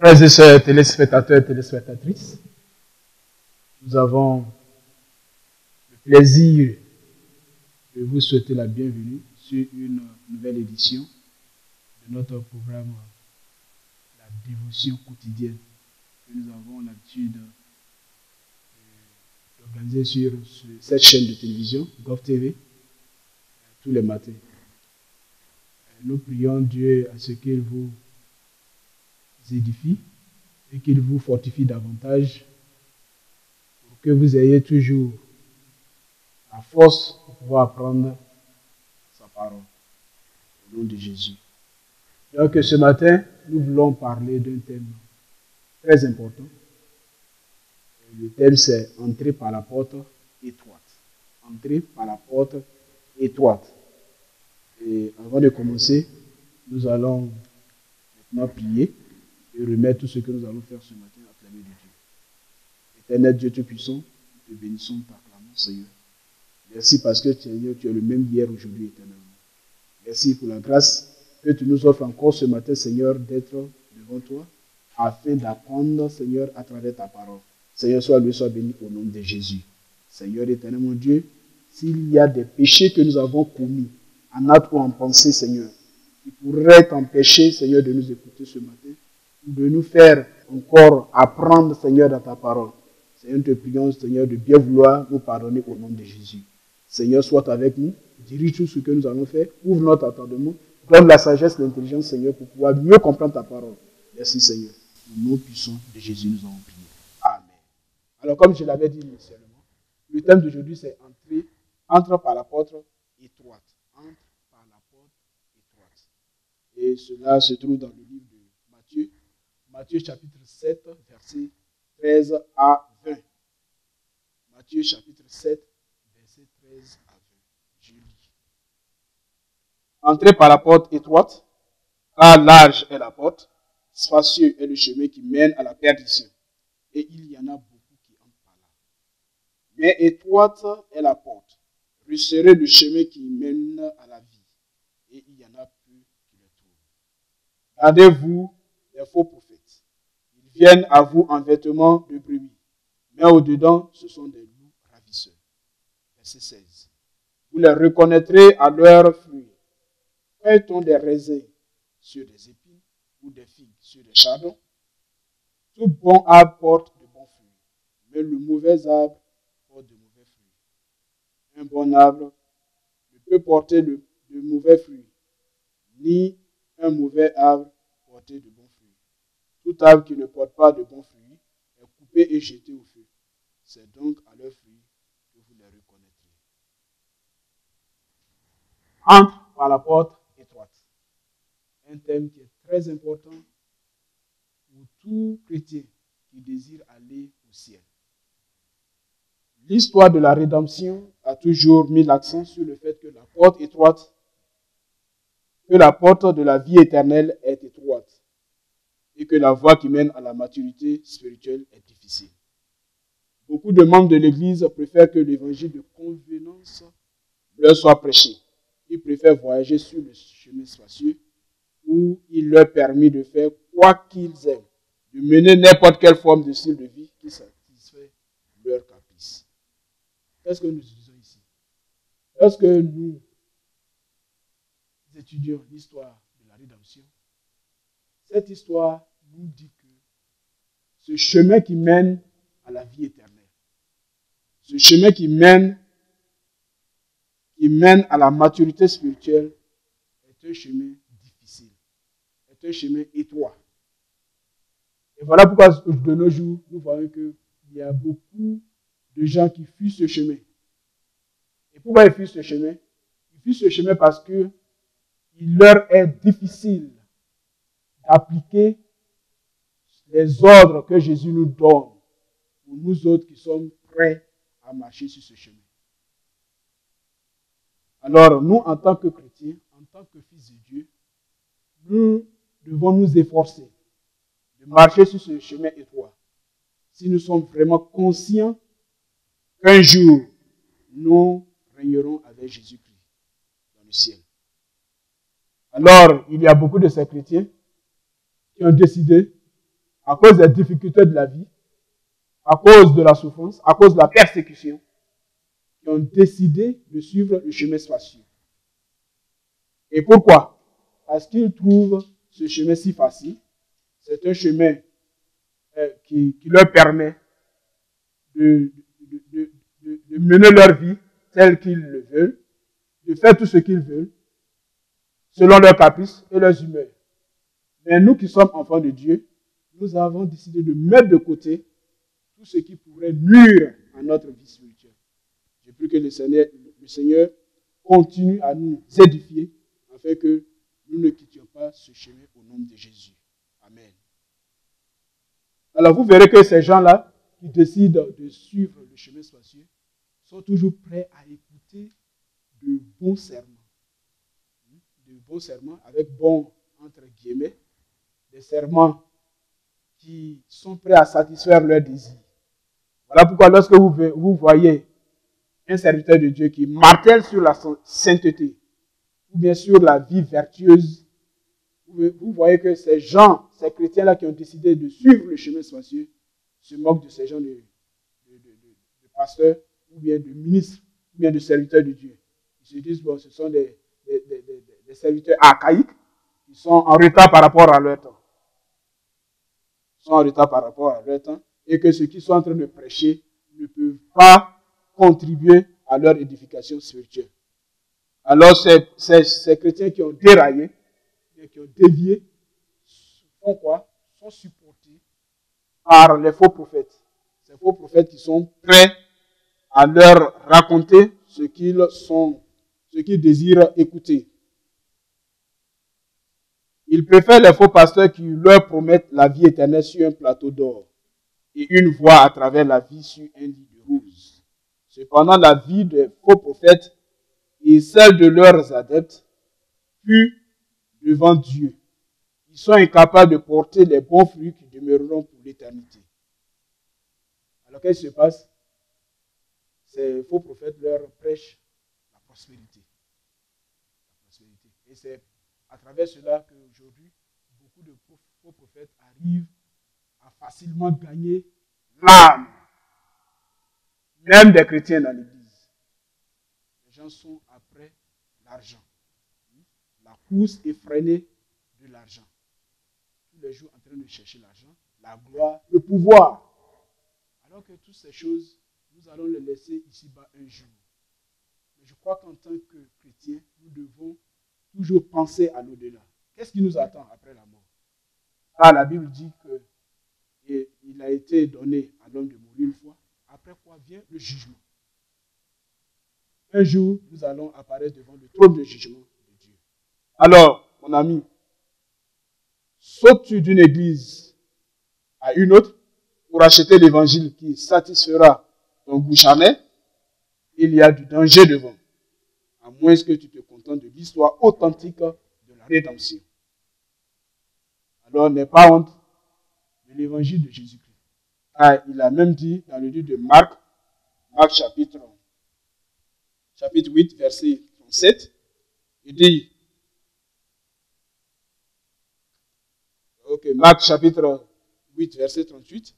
Frères et sœurs, téléspectateurs et téléspectatrices, nous avons le plaisir de vous souhaiter la bienvenue sur une nouvelle édition de notre programme La dévotion quotidienne que nous avons l'habitude d'organiser sur cette chaîne de télévision, GovTV, tous les matins. Nous prions Dieu à ce qu'il vous édifie et qu'il vous fortifie davantage pour que vous ayez toujours la force pour pouvoir apprendre sa parole. Au nom de Jésus. Donc ce matin, nous voulons parler d'un thème très important. Le thème c'est entrer par la porte étroite. Entrer par la porte étroite. Et avant de commencer, nous allons maintenant prier et remettre tout ce que nous allons faire ce matin à la main de Dieu. Éternel Dieu Tout-Puissant, nous te bénissons, t'acclamons, Seigneur. Merci parce que Seigneur, tu es le même hier, aujourd'hui, éternellement. Merci pour la grâce que tu nous offres encore ce matin, Seigneur, d'être devant toi, afin d'apprendre, Seigneur, à travers ta parole. Seigneur, sois loué, sois béni au nom de Jésus. Seigneur, éternel mon Dieu, s'il y a des péchés que nous avons commis, en acte ou en pensée, Seigneur, qui pourraient t'empêcher, Seigneur, de nous écouter ce matin, ou de nous faire encore apprendre, Seigneur, dans ta parole. Seigneur, nous te prions, Seigneur, de bien vouloir nous pardonner au nom de Jésus. Seigneur, sois avec nous, dirige tout ce que nous allons faire, ouvre notre entendement, donne la sagesse, l'intelligence, Seigneur, pour pouvoir mieux comprendre ta parole. Merci, Seigneur. Au nom puissant de Jésus, nous avons prié. Amen. Alors, comme je l'avais dit initialement, le thème d'aujourd'hui, c'est entre par la porte étroite. Entre par la porte étroite. Et cela se trouve dans le livre de Matthieu. Matthieu chapitre 7, versets 13 à 20. Matthieu chapitre 7, versets 13 à 20. Je lis. Entrez par la porte étroite, car large est la porte, spacieux est le chemin qui mène à la perdition, et il y en a beaucoup qui entrent par là. Mais étroite est la porte, resserré le chemin qui mène à la vie, et il y en a peu qui le trouvent. Gardez-vous des faux prophètes. Ils viennent à vous en vêtements de brebis, mais au-dedans, ce sont des loups ravisseurs. Verset 16. Vous les reconnaîtrez à leurs fruits. Cueille-t-on des raisins sur des épines ou des figues sur des chardons? Tout bon arbre porte de bons fruits, mais le mauvais arbre porte de mauvais fruits. Un bon arbre ne peut porter de mauvais fruits, ni un mauvais arbre porter de bons fruits. Tout arbre qui ne porte pas de bons fruits est coupé et jeté au feu. C'est donc à leurs fruits que vous les reconnaîtrez. Entre par la porte étroite. Un thème qui est très important pour tout chrétien qui désire aller au ciel. L'histoire de la rédemption a toujours mis l'accent sur le fait que la porte étroite, que la porte de la vie éternelle est étroite et que la voie qui mène à la maturité spirituelle est difficile. Beaucoup de membres de l'Église préfèrent que l'évangile de convenance leur soit prêché. Ils préfèrent voyager sur le chemin spacieux où il leur permet de faire quoi qu'ils aiment, de mener n'importe quelle forme de style de vie qui satisfait leurs caprices. Qu'est-ce que nous disons ici? Lorsque nous étudions l'histoire de la rédemption, cette histoire nous dit que ce chemin qui mène à la vie éternelle, ce chemin qui mène à la maturité spirituelle est un chemin difficile, est un chemin étroit. Et voilà pourquoi de nos jours, nous voyons qu'il y a beaucoup de gens qui fuient ce chemin. Et pourquoi ils fuient ce chemin? Ils fuient ce chemin parce qu'il leur est difficile d'appliquer les ordres que Jésus nous donne pour nous autres qui sommes prêts à marcher sur ce chemin. Alors, nous, en tant que chrétiens, en tant que fils de Dieu, nous devons nous efforcer de marcher sur ce chemin étroit. Si nous sommes vraiment conscients qu'un jour, nous régnerons avec Jésus-Christ dans le ciel. Alors, il y a beaucoup de ces chrétiens qui ont décidé, à cause des difficultés de la vie, à cause de la souffrance, à cause de la persécution, qui ont décidé de suivre le chemin spacieux. Et pourquoi? Parce qu'ils trouvent ce chemin si facile. C'est un chemin qui leur permet de mener leur vie telle qu'ils le veulent, de faire tout ce qu'ils veulent, selon leurs caprices et leurs humeurs. Mais nous qui sommes enfants de Dieu, nous avons décidé de mettre de côté tout ce qui pourrait nuire à notre vie spirituelle. Je prie que le Seigneur continue à nous édifier afin que nous ne quittions pas ce chemin au nom de Jésus. Amen. Alors vous verrez que ces gens-là qui décident de suivre le chemin spacieux sont toujours prêts à écouter de bons serments. De bons serments avec bons entre guillemets, des serments qui sont prêts à satisfaire leurs désirs. Voilà pourquoi lorsque vous voyez un serviteur de Dieu qui martèle sur la sainteté, ou bien sur la vie vertueuse, vous voyez que ces gens, ces chrétiens-là qui ont décidé de suivre le chemin spacieux, se moquent de ces gens de pasteurs, ou bien de ministres, ou bien de serviteurs de Dieu. Ils se disent, bon, ce sont des serviteurs archaïques qui sont en retard par rapport à leur temps. Ils sont en retard par rapport à leur temps, et que ceux qui sont en train de prêcher ne peuvent pas contribuer à leur édification spirituelle. Alors, ces chrétiens qui ont déraillé, et qui ont dévié, font quoi? Sont supportés par les faux prophètes. Ces faux prophètes qui sont prêts à leur raconter ce qu'ils désirent écouter. Ils préfèrent les faux pasteurs qui leur promettent la vie éternelle sur un plateau d'or et une voie à travers la vie sur un lit de rose. Cependant, la vie des faux prophètes et celle de leurs adeptes fut devant Dieu. Ils sont incapables de porter les bons fruits qui demeureront pour l'éternité. Alors qu'est-ce qui se passe? Ces faux prophètes leur prêchent la prospérité. Et c'est à travers cela qu'aujourd'hui, beaucoup de faux prophètes arrivent à facilement gagner l'âme, même des chrétiens dans l'église. Les gens sont après l'argent. La course effrénée de l'argent. Tous les jours en train de chercher l'argent, la gloire, le pouvoir. Alors que toutes ces choses, nous allons les laisser ici-bas un jour. Mais je crois qu'en tant que chrétiens, nous devons toujours penser à l'au-delà. Qu'est-ce qui nous attend après la mort? Ah, la Bible dit qu'il a été donné à l'homme de mourir une fois, après quoi vient le jugement. Un jour, nous allons apparaître devant le trône de jugement de Dieu. Alors, mon ami, sautes-tu d'une église à une autre pour acheter l'évangile qui satisfera ton goût charnel? Il y a du danger devant, à moins que tu te contentes de l'histoire authentique de la rédemption. Alors, n'aie pas honte de l'évangile de Jésus-Christ. Car il a même dit dans le livre de Marc chapitre 8, verset 37, il dit, Marc chapitre 8, verset 38,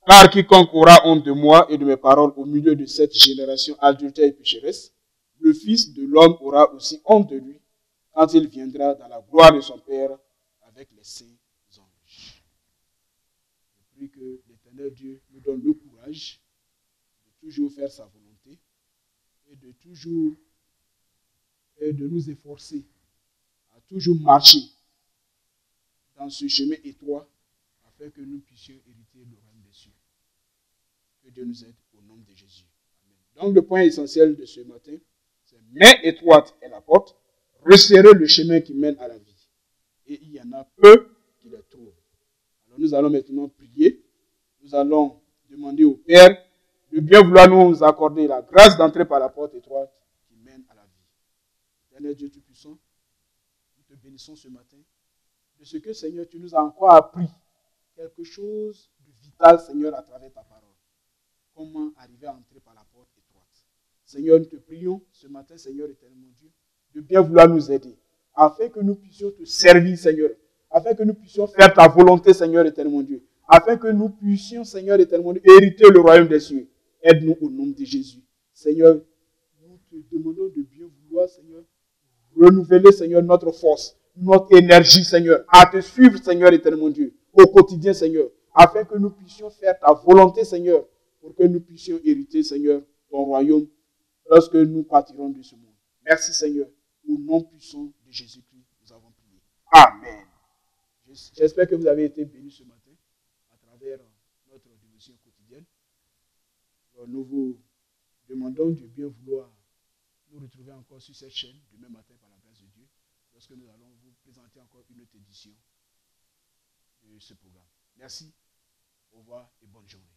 car quiconque aura honte de moi et de mes paroles au milieu de cette génération adultère et pécheresse, le Fils de l'homme aura aussi honte de lui quand il viendra dans la gloire de son Père avec les saints anges. Je prie que l'Éternel Dieu nous donne le courage de toujours faire sa volonté et de toujours de nous efforcer à toujours marcher dans ce chemin étroit afin que nous puissions hériter le royaume des cieux. Que Dieu nous aide au nom de Jésus. Amen. Donc le point essentiel de ce matin, c'est main étroite est la porte, resserrer le chemin qui mène à la vie. Et il y en a peu qui le trouvent. Alors nous allons maintenant prier. Nous allons demander au Père de bien vouloir nous accorder la grâce d'entrer par la porte étroite qui mène à la vie. Éternel Dieu Tout-Puissant, nous te bénissons ce matin de ce que, Seigneur, tu nous as encore appris quelque chose de vital, Seigneur, à travers ta parole. Comment arriver à entrer par la porte étroite. Seigneur, nous te prions ce matin, Seigneur éternel mon Dieu, de bien vouloir nous aider, afin que nous puissions te servir, Seigneur, afin que nous puissions faire ta volonté, Seigneur éternel mon Dieu, afin que nous puissions, Seigneur éternel mon Dieu, hériter le royaume des cieux. Aide-nous au nom de Jésus. Seigneur, nous te demandons de bien vouloir, Seigneur, renouveler, Seigneur, notre force, notre énergie, Seigneur, à te suivre, Seigneur éternel mon Dieu, au quotidien, Seigneur, afin que nous puissions faire ta volonté, Seigneur, pour que nous puissions hériter, Seigneur, ton royaume lorsque nous partirons de ce monde. Merci, Seigneur. Au nom puissant de Jésus-Christ, nous avons prié. Amen. J'espère que vous avez été bénis ce matin à travers notre dévotion quotidienne. Nous vous demandons de bien vouloir nous retrouver encore sur cette chaîne demain matin par la grâce de Dieu, lorsque nous allons vous présenter encore une autre édition de ce programme. Merci, au revoir et bonne journée.